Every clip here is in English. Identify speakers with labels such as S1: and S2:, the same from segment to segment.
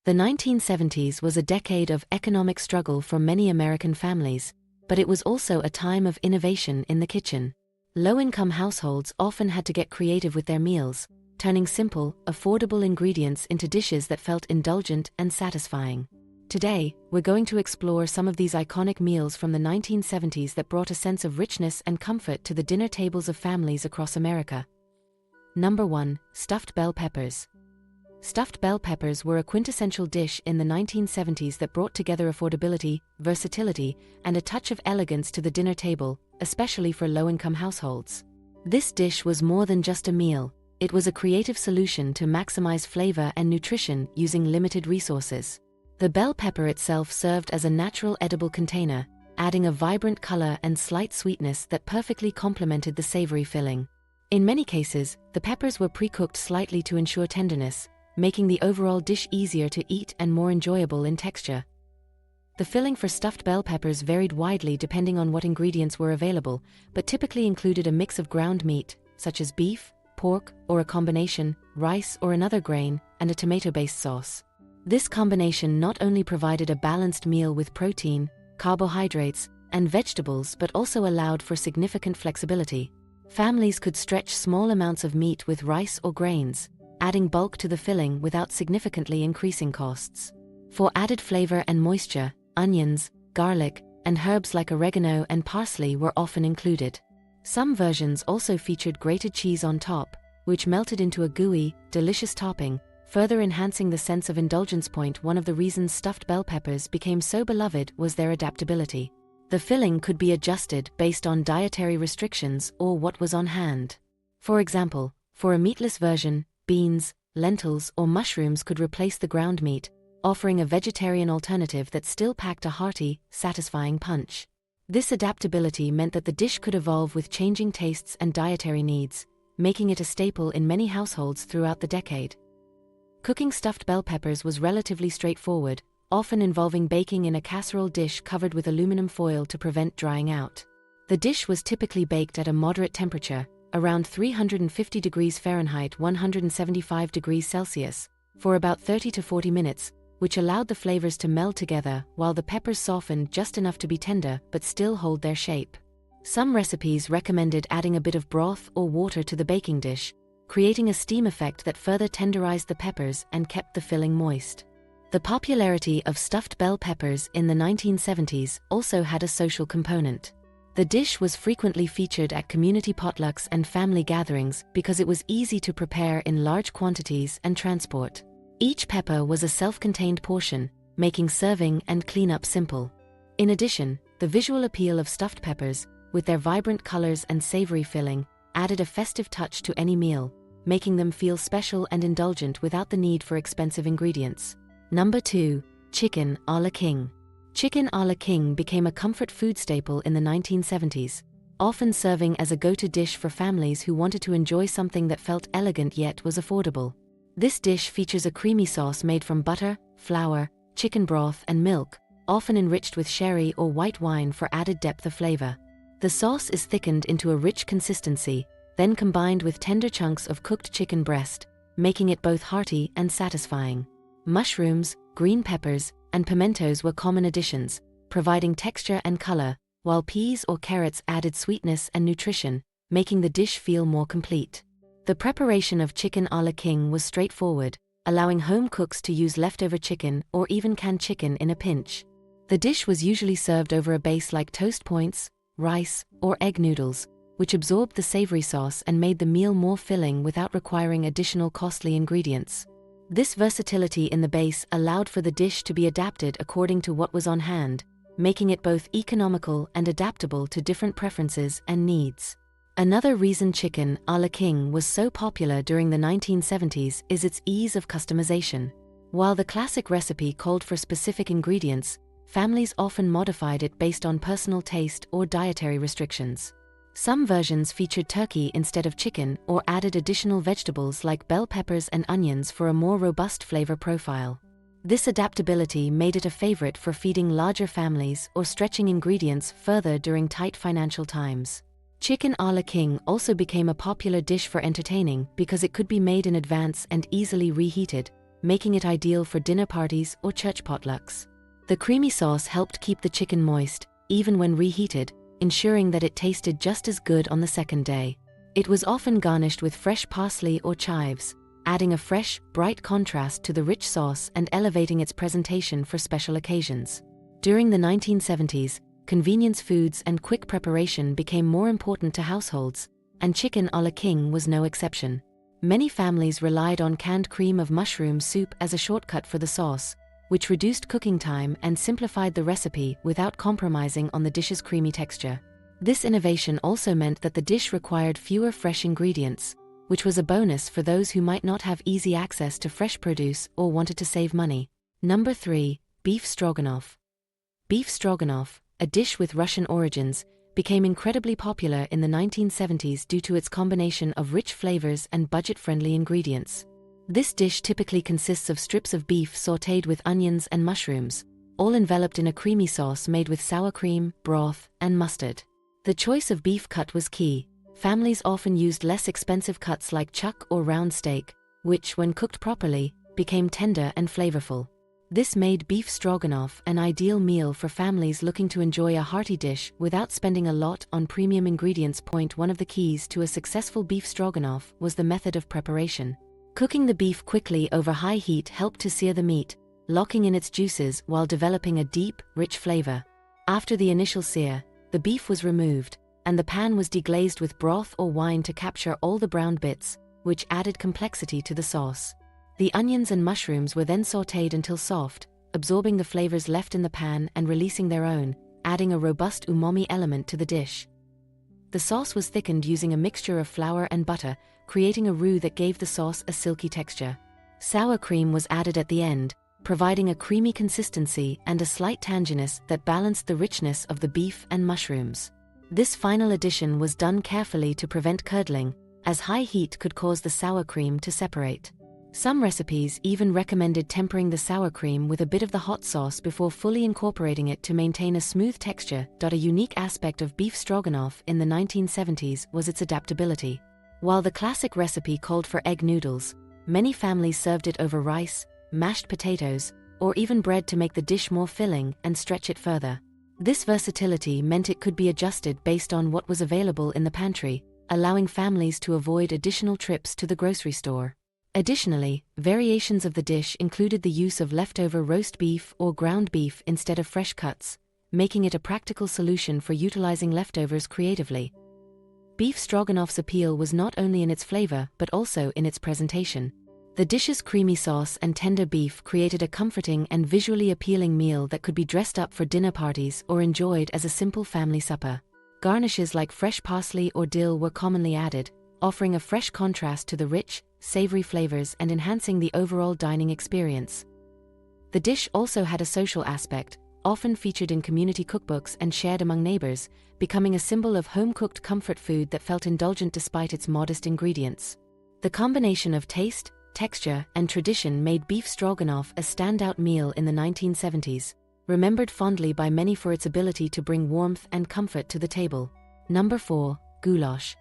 S1: The 1970s was a decade of economic struggle for many American families, but it was also a time of innovation in the kitchen. Low-income households often had to get creative with their meals, turning simple, affordable ingredients into dishes that felt indulgent and satisfying. Today, we're going to explore some of these iconic meals from the 1970s that brought a sense of richness and comfort to the dinner tables of families across America. Number 1. Stuffed bell peppers. Stuffed bell peppers were a quintessential dish in the 1970s that brought together affordability, versatility, and a touch of elegance to the dinner table, especially for low-income households. This dish was more than just a meal. It was a creative solution to maximize flavor and nutrition using limited resources. The bell pepper itself served as a natural edible container, adding a vibrant color and slight sweetness that perfectly complemented the savory filling. In many cases, the peppers were pre-cooked slightly to ensure tenderness, making the overall dish easier to eat and more enjoyable in texture. The filling for stuffed bell peppers varied widely depending on what ingredients were available, but typically included a mix of ground meat, such as beef, pork, or a combination, rice or another grain, and a tomato-based sauce. This combination not only provided a balanced meal with protein, carbohydrates, and vegetables but also allowed for significant flexibility. Families could stretch small amounts of meat with rice or grains, adding bulk to the filling without significantly increasing costs. For added flavor and moisture, onions, garlic, and herbs like oregano and parsley were often included. Some versions also featured grated cheese on top, which melted into a gooey, delicious topping, further enhancing the sense of indulgence. One of the reasons stuffed bell peppers became so beloved was their adaptability. The filling could be adjusted based on dietary restrictions or what was on hand. For example, for a meatless version, beans, lentils, or mushrooms could replace the ground meat, offering a vegetarian alternative that still packed a hearty, satisfying punch. This adaptability meant that the dish could evolve with changing tastes and dietary needs, making it a staple in many households throughout the decade. Cooking stuffed bell peppers was relatively straightforward, often involving baking in a casserole dish covered with aluminum foil to prevent drying out. The dish was typically baked at a moderate temperature, around 350 degrees Fahrenheit 175 degrees Celsius, for about 30 to 40 minutes, which allowed the flavors to meld together while the peppers softened just enough to be tender but still hold their shape. Some recipes recommended adding a bit of broth or water to the baking dish, creating a steam effect that further tenderized the peppers and kept the filling moist. The popularity of stuffed bell peppers in the 1970s also had a social component. The dish was frequently featured at community potlucks and family gatherings because it was easy to prepare in large quantities and transport. Each pepper was a self-contained portion, making serving and cleanup simple. In addition, the visual appeal of stuffed peppers, with their vibrant colors and savory filling, added a festive touch to any meal, making them feel special and indulgent without the need for expensive ingredients. Number 2. Chicken a la king. Chicken a la king became a comfort food staple in the 1970s, often serving as a go-to dish for families who wanted to enjoy something that felt elegant yet was affordable. This dish features a creamy sauce made from butter, flour, chicken broth, and milk, often enriched with sherry or white wine for added depth of flavor. The sauce is thickened into a rich consistency, then combined with tender chunks of cooked chicken breast, making it both hearty and satisfying. Mushrooms, green peppers, and pimentos were common additions, providing texture and color, while peas or carrots added sweetness and nutrition, making the dish feel more complete. The preparation of chicken a la king was straightforward, allowing home cooks to use leftover chicken or even canned chicken in a pinch. The dish was usually served over a base like toast points, rice, or egg noodles, which absorbed the savory sauce and made the meal more filling without requiring additional costly ingredients. This versatility in the base allowed for the dish to be adapted according to what was on hand, making it both economical and adaptable to different preferences and needs. Another reason chicken a la king was so popular during the 1970s is its ease of customization. While the classic recipe called for specific ingredients, families often modified it based on personal taste or dietary restrictions. Some versions featured turkey instead of chicken or added additional vegetables like bell peppers and onions for a more robust flavor profile. This adaptability made it a favorite for feeding larger families or stretching ingredients further during tight financial times. Chicken a la king also became a popular dish for entertaining because it could be made in advance and easily reheated, making it ideal for dinner parties or church potlucks. The creamy sauce helped keep the chicken moist, even when reheated, ensuring that it tasted just as good on the second day. It was often garnished with fresh parsley or chives, adding a fresh, bright contrast to the rich sauce and elevating its presentation for special occasions. During the 1970s, convenience foods and quick preparation became more important to households, and chicken à la king was no exception. Many families relied on canned cream of mushroom soup as a shortcut for the sauce, which reduced cooking time and simplified the recipe without compromising on the dish's creamy texture. This innovation also meant that the dish required fewer fresh ingredients, which was a bonus for those who might not have easy access to fresh produce or wanted to save money. Number 3. Beef stroganoff. Beef stroganoff, a dish with Russian origins, became incredibly popular in the 1970s due to its combination of rich flavors and budget-friendly ingredients. This dish typically consists of strips of beef sautéed with onions and mushrooms, all enveloped in a creamy sauce made with sour cream, broth, and mustard. The choice of beef cut was key. Families often used less expensive cuts like chuck or round steak, which, when cooked properly, became tender and flavorful. This made beef stroganoff an ideal meal for families looking to enjoy a hearty dish without spending a lot on premium ingredients. One of the keys to a successful beef stroganoff was the method of preparation. Cooking the beef quickly over high heat helped to sear the meat, locking in its juices while developing a deep, rich flavor. After the initial sear, the beef was removed, and the pan was deglazed with broth or wine to capture all the brown bits, which added complexity to the sauce. The onions and mushrooms were then sautéed until soft, absorbing the flavors left in the pan and releasing their own, adding a robust umami element to the dish. The sauce was thickened using a mixture of flour and butter, creating a roux that gave the sauce a silky texture. Sour cream was added at the end, providing a creamy consistency and a slight tanginess that balanced the richness of the beef and mushrooms. This final addition was done carefully to prevent curdling, as high heat could cause the sour cream to separate. Some recipes even recommended tempering the sour cream with a bit of the hot sauce before fully incorporating it to maintain a smooth texture. A unique aspect of beef stroganoff in the 1970s was its adaptability. While the classic recipe called for egg noodles, many families served it over rice, mashed potatoes, or even bread to make the dish more filling and stretch it further. This versatility meant it could be adjusted based on what was available in the pantry, allowing families to avoid additional trips to the grocery store. Additionally, variations of the dish included the use of leftover roast beef or ground beef instead of fresh cuts, making it a practical solution for utilizing leftovers creatively. Beef stroganoff's appeal was not only in its flavor but also in its presentation. The dish's creamy sauce and tender beef created a comforting and visually appealing meal that could be dressed up for dinner parties or enjoyed as a simple family supper. Garnishes like fresh parsley or dill were commonly added, offering a fresh contrast to the rich, savory flavors and enhancing the overall dining experience. The dish also had a social aspect, often featured in community cookbooks and shared among neighbors, becoming a symbol of home-cooked comfort food that felt indulgent despite its modest ingredients. The combination of taste, texture, and tradition made beef stroganoff a standout meal in the 1970s, remembered fondly by many for its ability to bring warmth and comfort to the table. Number 4. Goulash.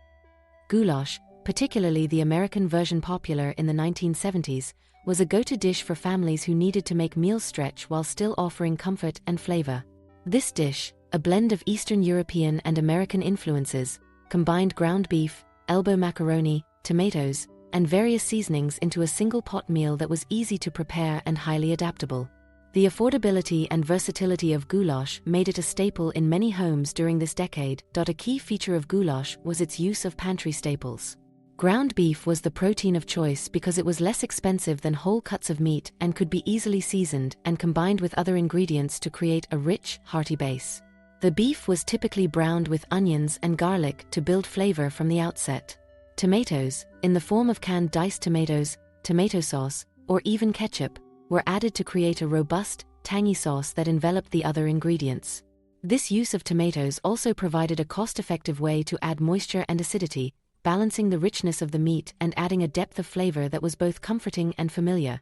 S1: Goulash, particularly the American version popular in the 1970s, was a go-to dish for families who needed to make meals stretch while still offering comfort and flavor. This dish, a blend of Eastern European and American influences, combined ground beef, elbow macaroni, tomatoes, and various seasonings into a single pot meal that was easy to prepare and highly adaptable. The affordability and versatility of goulash made it a staple in many homes during this decade. A key feature of goulash was its use of pantry staples. Ground beef was the protein of choice because it was less expensive than whole cuts of meat and could be easily seasoned and combined with other ingredients to create a rich, hearty base. The beef was typically browned with onions and garlic to build flavor from the outset. Tomatoes, in the form of canned diced tomatoes, tomato sauce, or even ketchup, were added to create a robust, tangy sauce that enveloped the other ingredients. This use of tomatoes also provided a cost-effective way to add moisture and acidity, balancing the richness of the meat and adding a depth of flavor that was both comforting and familiar.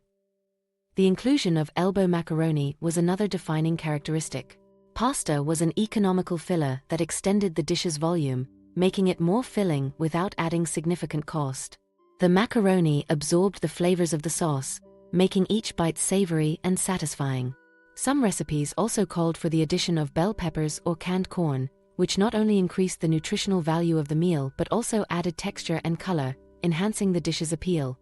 S1: The inclusion of elbow macaroni was another defining characteristic. Pasta was an economical filler that extended the dish's volume, making it more filling without adding significant cost. The macaroni absorbed the flavors of the sauce, making each bite savory and satisfying. Some recipes also called for the addition of bell peppers or canned corn, which not only increased the nutritional value of the meal but also added texture and color, enhancing the dish's appeal.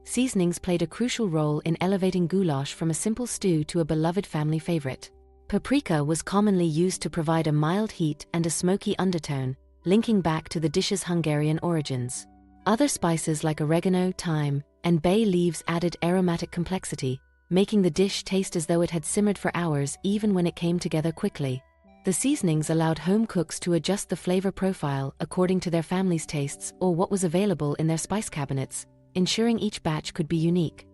S1: Seasonings played a crucial role in elevating goulash from a simple stew to a beloved family favorite. Paprika was commonly used to provide a mild heat and a smoky undertone, linking back to the dish's Hungarian origins. Other spices like oregano, thyme, and bay leaves added aromatic complexity, making the dish taste as though it had simmered for hours even when it came together quickly. The seasonings allowed home cooks to adjust the flavor profile according to their family's tastes or what was available in their spice cabinets, ensuring each batch could be unique.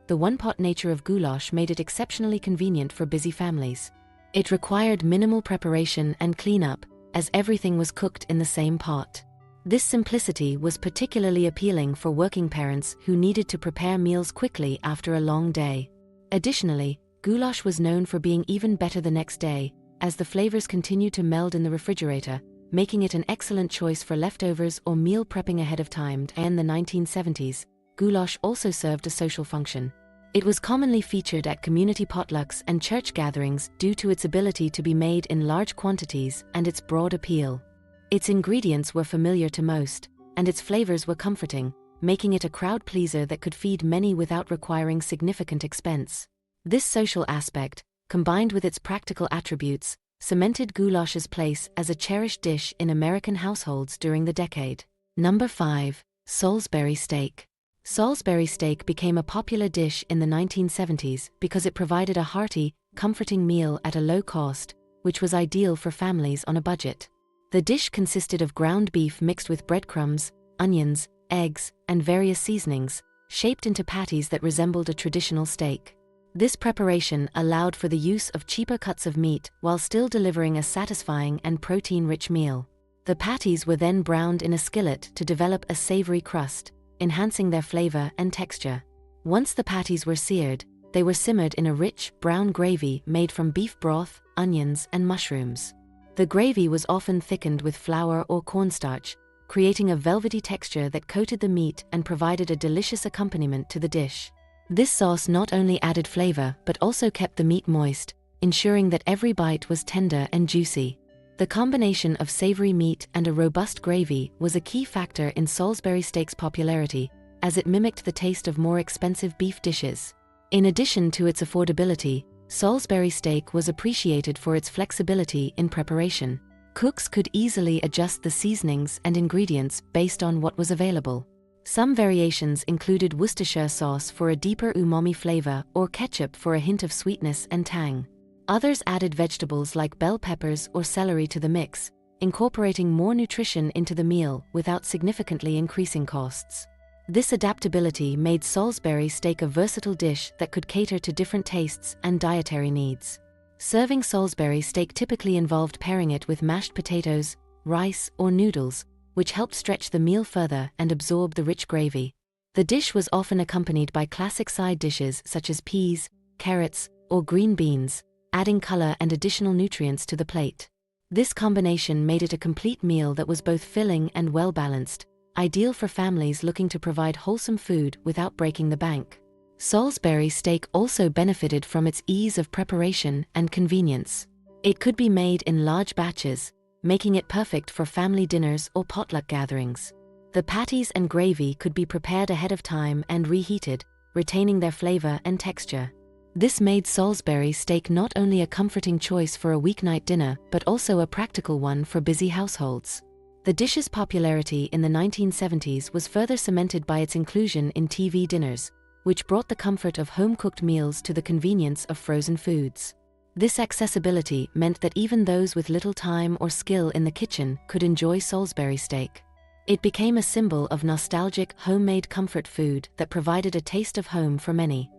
S1: The one-pot nature of goulash made it exceptionally convenient for busy families. It required minimal preparation and cleanup, as everything was cooked in the same pot. This simplicity was particularly appealing for working parents who needed to prepare meals quickly after a long day. Additionally, goulash was known for being even better the next day, as the flavors continued to meld in the refrigerator, making it an excellent choice for leftovers or meal prepping ahead of time. In the 1970s, goulash also served a social function. It was commonly featured at community potlucks and church gatherings due to its ability to be made in large quantities and its broad appeal. Its ingredients were familiar to most, and its flavors were comforting, making it a crowd pleaser that could feed many without requiring significant expense. This social aspect, combined with its practical attributes, cemented goulash's place as a cherished dish in American households during the decade. Number 5. Salisbury steak. Salisbury steak became a popular dish in the 1970s because it provided a hearty, comforting meal at a low cost, which was ideal for families on a budget. The dish consisted of ground beef mixed with breadcrumbs, onions, eggs, and various seasonings, shaped into patties that resembled a traditional steak. This preparation allowed for the use of cheaper cuts of meat while still delivering a satisfying and protein-rich meal. The patties were then browned in a skillet to develop a savory crust, enhancing their flavor and texture. Once the patties were seared, they were simmered in a rich, brown gravy made from beef broth, onions, and mushrooms. The gravy was often thickened with flour or cornstarch, creating a velvety texture that coated the meat and provided a delicious accompaniment to the dish. This sauce not only added flavor but also kept the meat moist, ensuring that every bite was tender and juicy. The combination of savory meat and a robust gravy was a key factor in Salisbury steak's popularity, as it mimicked the taste of more expensive beef dishes. In addition to its affordability, Salisbury steak was appreciated for its flexibility in preparation. Cooks could easily adjust the seasonings and ingredients based on what was available. Some variations included Worcestershire sauce for a deeper umami flavor or ketchup for a hint of sweetness and tang. Others added vegetables like bell peppers or celery to the mix, incorporating more nutrition into the meal without significantly increasing costs. This adaptability made Salisbury steak a versatile dish that could cater to different tastes and dietary needs. Serving Salisbury steak typically involved pairing it with mashed potatoes, rice, or noodles, which helped stretch the meal further and absorb the rich gravy. The dish was often accompanied by classic side dishes such as peas, carrots, or green beans, adding color and additional nutrients to the plate. This combination made it a complete meal that was both filling and well-balanced, ideal for families looking to provide wholesome food without breaking the bank. Salisbury steak also benefited from its ease of preparation and convenience. It could be made in large batches, making it perfect for family dinners or potluck gatherings. The patties and gravy could be prepared ahead of time and reheated, retaining their flavor and texture. This made Salisbury steak not only a comforting choice for a weeknight dinner but also a practical one for busy households. The dish's popularity in the 1970s was further cemented by its inclusion in TV dinners, which brought the comfort of home-cooked meals to the convenience of frozen foods. This accessibility meant that even those with little time or skill in the kitchen could enjoy Salisbury steak. It became a symbol of nostalgic, homemade comfort food that provided a taste of home for many.